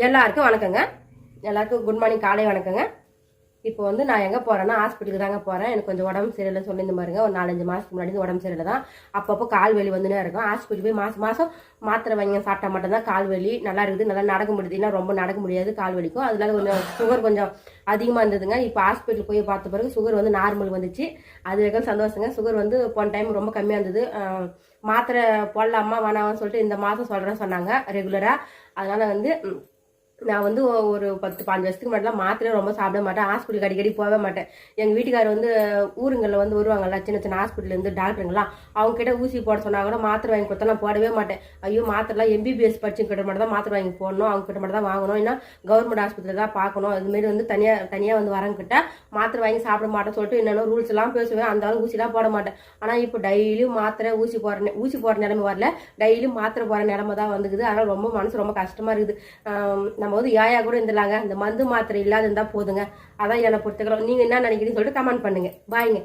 எல்லாருக்கும் வணக்கங்க. எல்லாருக்கும் குட் மார்னிங், காலை வணக்கங்க. இப்போ வந்து நான் எங்கே போகிறேன்னா ஹாஸ்பிட்டலுக்கு தாங்க போகிறேன். எனக்கு கொஞ்சம் உடம்பு சரியில்லை சொல்லியிருந்த பாருங்க. ஒரு 4-5 மாதத்துக்கு முன்னாடி உடம்பு சரியில்லை தான். அப்பப்போ கால் வலி வந்துனே இருக்கும். ஹாஸ்பிட்டல் போய் மாதம் மாத்திரை வாங்கி சாப்பிட்டா மட்டும்தான் கால் வலி நல்லா இருக்குது, நல்லா நடக்க முடியுது. இல்லை ரொம்ப நடக்க முடியாது, கால் வலிக்கும். அதனால கொஞ்சம் சுகர் கொஞ்சம் அதிகமாக இருந்ததுங்க. இப்போ ஹாஸ்பிட்டல் போய் பார்த்த பிறகு சுகர் வந்து நார்மல் வந்துச்சு. அது வரைக்கும் சந்தோஷங்க. சுகர் வந்து போன டைம் ரொம்ப கம்மியாக இருந்தது. மாத்திரை போடலாமா வேணாமான்னு சொல்லிட்டு இந்த மாதம் சொல்கிறேன்னு சொன்னாங்க ரெகுலராக. அதனால் வந்து நான் வந்து ஒரு 10-15 வருஷத்துக்கு முன்னாடிலாம் மாத்திரை ரொம்ப சாப்பிட மாட்டேன். ஹாஸ்பிட்டலுக்கு அடிக்கடி போக மாட்டேன். எங்கள் வீட்டுக்காரர் வந்து ஊருங்களில் வந்து வருவாங்கல்ல, சின்ன சின்ன ஹாஸ்பிட்டலேருந்து டாக்டருங்களாம், அவங்க கிட்ட ஊசி போட சொன்னா கூட மாத்திரை வாங்கி கொடுத்தா நான் போடவே மாட்டேன். ஐயோ மாத்திரைலாம் எம்பிபிஎஸ் படிச்சு கிட்ட மட்டும் தான் மாத்திரை வாங்கி போடணும், அவங்க கிட்ட மட்டும் தான் வாங்கணும், ஏன்னா கவர்மெண்ட் ஆஸ்பத்திரியில் தான் பார்க்கணும். அதுமாரி வந்து தனியாக வந்து வரங்கிட்ட மாத்திரை வாங்கி சாப்பிட மாட்டேன்னு சொல்லிட்டு என்னென்ன ரூல்ஸ் எல்லாம் பேசுவேன். அந்த அளவு ஊசிலாம் போட மாட்டேன். ஆனால் இப்போ டெய்லியும் மாத்திரை ஊசி போடுற நிலைமை வரல, டெய்லியும் மாத்திரை போகிற நிலைமை தான் வந்துக்குது. அதனால் ரொம்ப மனசு ரொம்ப கஷ்டமாக இருக்குது. நம்ம வந்து யாயா கூட இருந்துலாங்க, இந்த மருந்து மாத்திரை இல்லாத இருந்தால் போதுங்க. அதான் என்னை பொறுத்துக்கிறோம். நீங்கள் என்ன நினைக்கிறீங்கன்னு சொல்லிட்டு கமெண்ட் பண்ணுங்க. பாய்ங்க.